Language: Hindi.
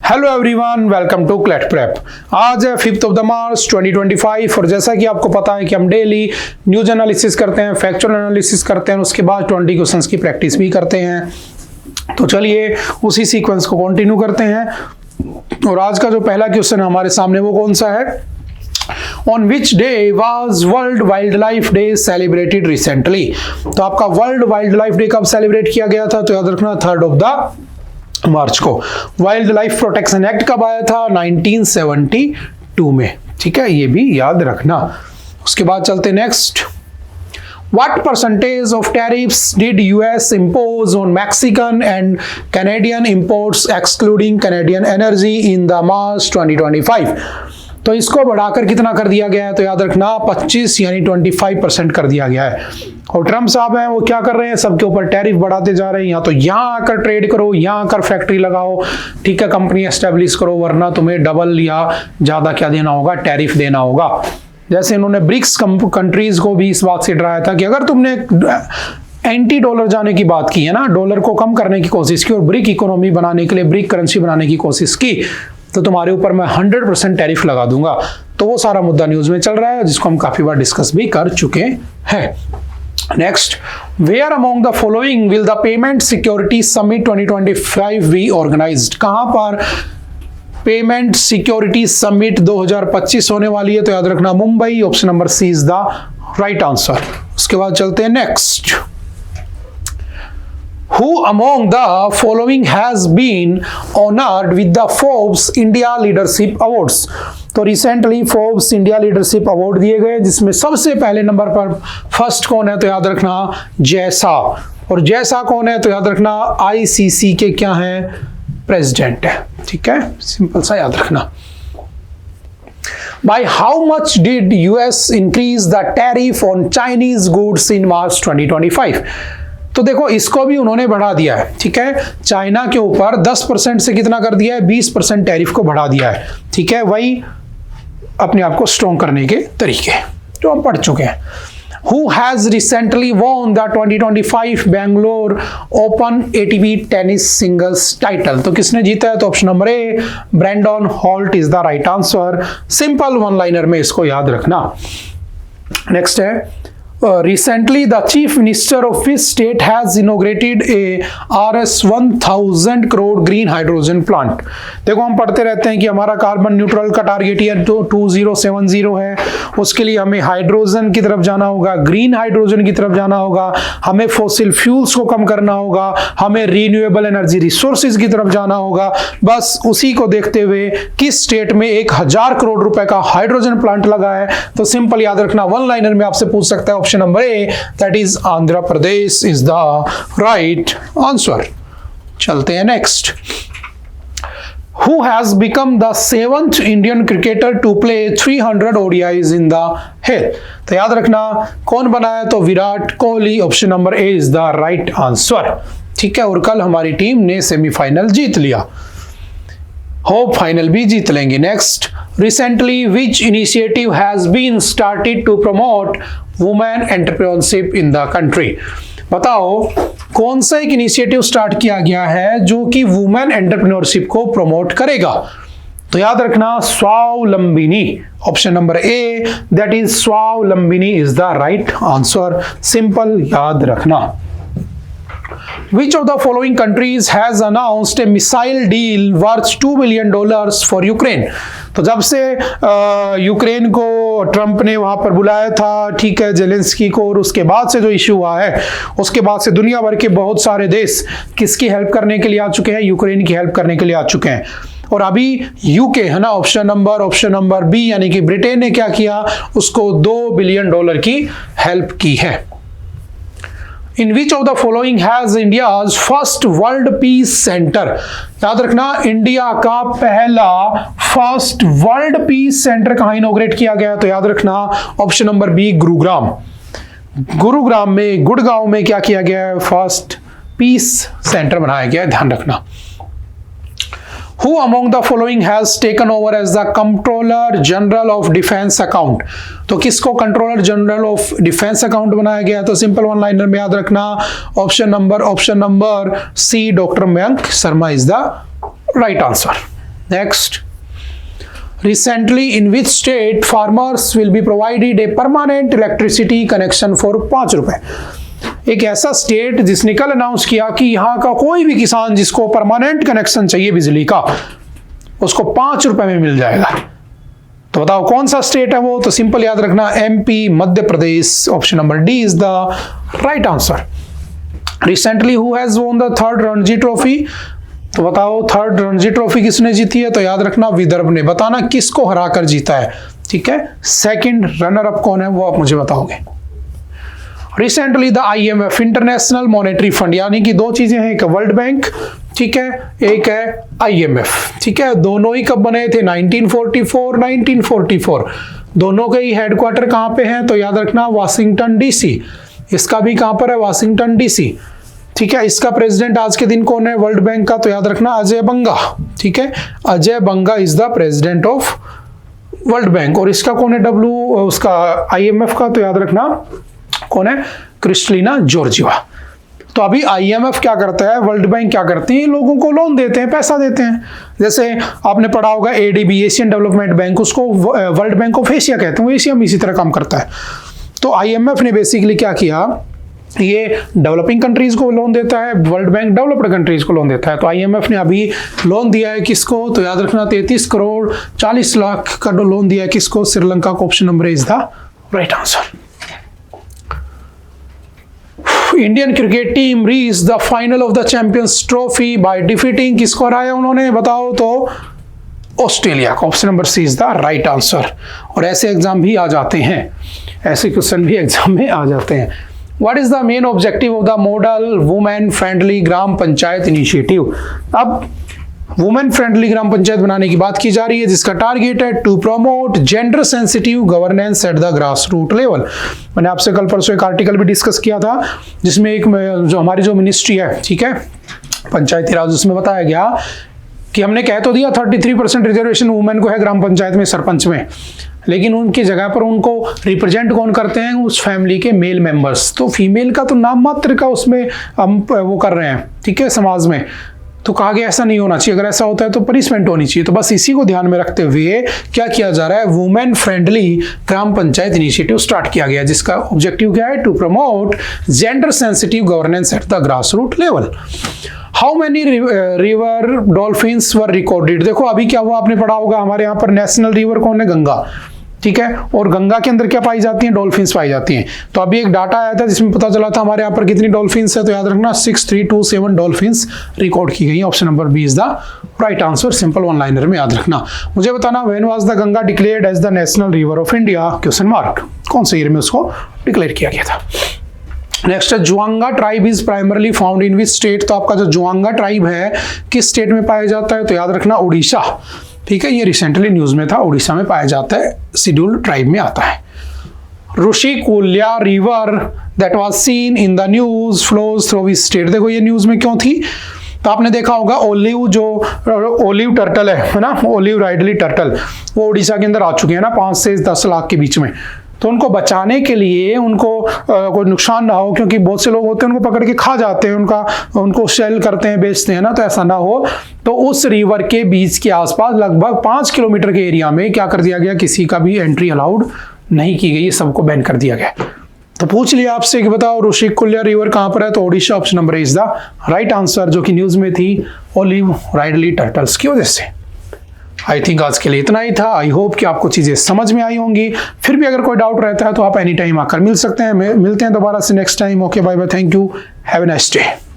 Hello everyone, welcome to CLAT prep. आज है 5 मार्च 2025 और जैसा कि आपको पता है कि हम डेली न्यूज एनालिसिस करते हैं, फैक्चुअल एनालिसिस करते हैं, उसके बाद 20 क्वेश्चंस की प्रैक्टिस भी करते हैं। तो चलिए उसी सीक्वेंस को कंटिन्यू करते हैं और आज का जो पहला क्वेश्चन हमारे सामने वो कौन सा है? On which day was World Wildlife Day celebrated recently? तो आपका वर्ल्ड वाइल्ड लाइफ डे कब सेलिब्रेट किया गया था? तो याद रखना 3 मार्च को। वाइल्ड लाइफ प्रोटेक्शन एक्ट कब आया था? 1972 में। ठीक है, ये भी याद रखना। उसके बाद चलते next. What percentage of tariffs did US impose on Mexican and Canadian imports excluding Canadian energy in the March 2025? तो इसको बढ़ाकर कितना कर दिया गया है? तो याद रखना 25 यानी 25% कर दिया गया है। और ट्रम्प साहब हैं वो क्या कर रहे हैं? सबके ऊपर टैरिफ बढ़ाते जा रहे हैं। या तो यहाँ आकर ट्रेड करो, यहाँ आकर फैक्ट्री लगाओ, ठीक है, कंपनी एस्टेब्लिश करो, वरना तुम्हें डबल या ज्यादा क्या देना होगा? टैरिफ देना होगा। जैसे इन्होंने ब्रिक्स कंट्रीज को भी इस बात से डराया था कि अगर तुमने एंटी डॉलर जाने की बात की है ना, डॉलर को कम करने की कोशिश की और ब्रिक इकोनॉमी बनाने के लिए ब्रिक करेंसी बनाने की कोशिश की, तो तुम्हारे ऊपर मैं 100% टैरिफ लगा दूंगा। तो वो सारा मुद्दा न्यूज में चल रहा है जिसको हम काफी बार डिस्कस भी कर चुके हैं। Next, where among the following will the payment security summit 2025 be organised? कहां पर पेमेंट सिक्योरिटी समिट 2025 होने वाली है? तो याद रखना Mumbai. Option number C is the right answer. उसके बाद चलते हैं next. Who among the following has been honored with the Forbes India Leadership Awards? तो recently Forbes India leadership award दिए गए जिसमें सबसे पहले नंबर पर फर्स्ट कौन है? तो याद रखना जैसा। और जैसा कौन है? तो याद रखना आईसीसी के क्या है? प्रेसिडेंट है। ठीक है, सिंपल सा याद रखना। By how much did US increase the tariff on Chinese goods in March 2025? तो देखो इसको भी उन्होंने बढ़ा दिया है। ठीक है, चाइना के ऊपर 10% से कितना कर दिया है? 20% टैरिफ को बढ़ा दिया है। ठीक है, वही अपने आप को स्ट्रॉन्ग करने के तरीके जो हम पढ़ चुके हैं। Who has recently won the 2025 Bangalore Open ATP tennis singles title? तो किसने जीता है? तो option number A Brandon Holt is the right answer. Simple one liner में इसको याद रखना। नेक्स्ट है recently the chief minister of which state has inaugurated a Rs 1000 crore green hydrogen plant? देखो हम पढ़ते रहते हैं कि हमारा कार्बन न्यूट्रल का टारगेट ईयर 2070 है। उसके लिए हमें हाइड्रोजन की तरफ जाना होगा, ग्रीन हाइड्रोजन की तरफ जाना होगा, हमें फॉसिल फ्यूल्स को कम करना होगा, हमें रीन्यूएबल एनर्जी रिसोर्सेज की तरफ जाना होगा। बस उसी को देखते हुए किस स्टेट में 1000 करोड़ रुपए का हाइड्रोजन प्लांट लगा है? तो सिंपल याद रखना, वन लाइनर में आपसे पूछ सकता है option number A, that is Andhra Pradesh is the right answer. चलते हैं next. Who has become the 7th Indian cricketer to play 300 ODIs in the hill? तो याद रखना कौन बना है? तो Virat Kohli. Option number A is the right answer. ठीक है, और कल हमारी टीम ने सेमीफाइनल जीत लिया, होप फाइनल भी जीत लेंगे। Next, recently which initiative has been started to promote women entrepreneurship in the country? बताओ कौन सा एक इनिशिएटिव स्टार्ट किया गया है जो कि वुमेन एंटरप्रेन्योरशिप को प्रमोट करेगा? तो याद रखना Swavalambini. Option number A that is Swavalambini is the right answer. Simple याद रखना। Which of the following countries has announced a missile deal worth $2 billion for Ukraine? तो जब से यूक्रेन को ट्रंप ने वहां पर बुलाया था, ठीक है, जेलेंस्की को, और उसके बाद से जो इश्यू हुआ है उसके बाद से दुनिया भर के बहुत सारे देश किसकी हेल्प करने के लिए आ चुके हैं? यूक्रेन की हेल्प करने के लिए आ चुके हैं। और अभी यूके है ना, ऑप्शन नंबर बी यानी कि ब्रिटेन ने क्या किया? उसको $2 बिलियन की हेल्प की है। In which of the following has India's first World Peace Center? याद रखना इंडिया का पहला फर्स्ट वर्ल्ड पीस सेंटर कहां इनॉग्रेट किया गया? तो याद रखना option number B Gurugram. Gurugram में, गुड़गांव में क्या किया गया है? फर्स्ट पीस सेंटर बनाया गया है, ध्यान रखना। Who among the following has taken over as the Comptroller General of Defense Account? तो किसको controller general of defence account बनाया गया? तो सिंपल वन लाइनर में याद रखना option number C, doctor Mayank Sharma is the right answer. Next, recently in which state farmers will be provided a permanent electricity connection for 5 रुपए। एक ऐसा स्टेट जिसने कल अनाउंस किया कि यहाँ का कोई भी किसान जिसको परमानेंट कनेक्शन चाहिए बिजली का, उसको 5 रुपए में मिल जाएगा। तो बताओ कौन सा स्टेट है वो? तो सिंपल याद रखना, MP, Madhya Pradesh. Option number D is the right answer. Recently who has won the 3rd Ranji trophy? तो बताओ 3rd रणजी ट्रॉफी किसने जीती है? तो याद रखना विदर्भ ने। बताना किसको हराकर जीता है, ठीक है। 2nd रनर अप कौन है वो आप मुझे बताओगे। Recently the IMF, international monetary fund, यानी कि 2 चीजें हैं, एक वर्ल्ड बैंक, ठीक है, एक है IMF, ठीक है। दोनों ही कब बने थे? 1944। दोनों के ही हेडक्वार्टर कहां पे हैं? तो याद रखना वाशिंगटन DC। इसका भी कहां पर है? वाशिंगटन DC, ठीक है। इसका प्रेसिडेंट आज के दिन कौन है वर्ल्ड बैंक का? तो याद रखना अजय बंगा, ठीक है। Ajay Banga is the president of World Bank. और इसका कौन है उसका IMF का? तो याद रखना कौन है? Kristalina Georgieva. तो अभी IMF क्या करता है, वर्ल्ड बैंक क्या करते हैं? लोगों को लोन देते हैं, पैसा देते हैं। जैसे आपने पढ़ा होगा ADB, एशियन डेवलपमेंट बैंक, उसको वर्ल्ड बैंक ऑफ एशिया कहते हैं। वो एशिया में इसी तरह काम करता है। तो IMF ने बेसिकली क्या किया, ये डेवलपिंग कंट्रीज को लोन देता है, वर्ल्ड बैंक डेवलप्ड कंट्रीज को लोन देता है। तो IMF ने अभी लोन दिया है किसको? तो याद रखना 33 करोड़ 40 लाख का लोन दिया है किसको? श्रीलंका को। Option number is the right answer. Indian cricket team reach the final of the Champions Trophy by defeating, किसको हराया उन्होंने? बताओ तो ऑस्ट्रेलिया को। Option number C is the right answer. और ऐसे एग्जाम भी आ जाते हैं, ऐसे क्वेश्चन भी एग्जाम में आ जाते हैं। What is the main objective of the model women friendly ग्राम पंचायत इनिशिएटिव? अब वुमेन फ्रेंडली ग्राम पंचायत बनाने की बात की जा रही है, जिसका टारगेट है to promote gender sensitive governance at the grass root level. मैंने आपसे कल परसों एक आर्टिकल भी डिस्कस किया था, जिसमें एक जो हमारी जो मिनिस्ट्री है, ठीक है, पंचायती राज, उसमें बताया गया कि हमने कह तो दिया 33% रिजर्वेशन वुमेन को है ग्राम पंचायत में, सरपंच में, लेकिन उनकी जगह पर उनको रिप्रेजेंट कौन करते हैं? उस फैमिली के मेल मेंबर्स। तो फीमेल का तो नाम मात्र का उसमें हम वो कर रहे हैं, ठीक है, समाज में। तो कहा गया ऐसा नहीं होना चाहिए, अगर ऐसा होता है तो पनिशमेंट होनी चाहिए। तो बस इसी को ध्यान में रखते हुए क्या किया जा रहा है? वुमेन फ्रेंडली ग्राम पंचायत इनिशिएटिव स्टार्ट किया गया, जिसका ऑब्जेक्टिव क्या है? To promote gender sensitive governance at the grass root level. How many river dolphins were recorded? देखो अभी क्या हुआ, आपने पढ़ा होगा, हमारे यहाँ पर नेशनल रिवर कौन है? गंगा, ठीक है। और गंगा के अंदर क्या पाई जाती हैं? डॉल्फिन्स पाई जाती हैं। तो अभी एक डाटा आया था जिसमें पता चला था हमारे यहाँ पर कितनी डॉल्फिन्स है? तो याद रखना 6327 डॉल्फिन्स रिकॉर्ड की गई। Option number B is the right answer. Simple one liner में याद रखना। मुझे बताना when was the Ganga declared as the national river of India? Question mark. कौन से ईयर में उसको डिक्लेयर किया गया था? नेक्स्ट है Juang tribe is primarily found in which state? तो आपका जो जुआंगा ट्राइब है किस स्टेट में पाया जाता है? तो याद रखना उड़ीसा, ठीक है। ये रिसेंटली न्यूज में था, उड़ीसा में पाया जाता है, शेड्यूल्ड ट्राइब में आता है। Rushikulya river that was seen in the news flows through which state? देखो ये न्यूज में क्यों थी? तो आपने देखा होगा ओलिव, जो ओलिव टर्टल है ना, ओलिव राइडली टर्टल, वो उड़ीसा के अंदर आ चुके हैं ना 5 से 10 लाख के बीच में। तो उनको बचाने के लिए, उनको कोई नुकसान ना हो, क्योंकि बहुत से लोग होते हैं उनको पकड़ के खा जाते हैं, उनको सेल करते हैं, बेचते हैं ना, तो ऐसा ना हो। तो उस रिवर के बीच के आसपास लगभग 5 किलोमीटर के एरिया में क्या कर दिया गया? किसी का भी एंट्री अलाउड नहीं की गई, सबको बैन कर दिया गया। तो पूछ लिया आपसे कि बताओ ऋषिकुल्या रिवर कहां पर है? तो Odisha. Option number is the right answer, जो कि न्यूज में थी ओलिव राइडली टर्टल्स की वजह से। आई थिंक आज के लिए इतना ही था। आई होप कि आपको चीजें समझ में आई होंगी। फिर भी अगर कोई डाउट रहता है तो आप एनी टाइम आकर मिल सकते हैं। मिलते हैं दोबारा से next time. Okay, bye bye, thank you, have a nice day.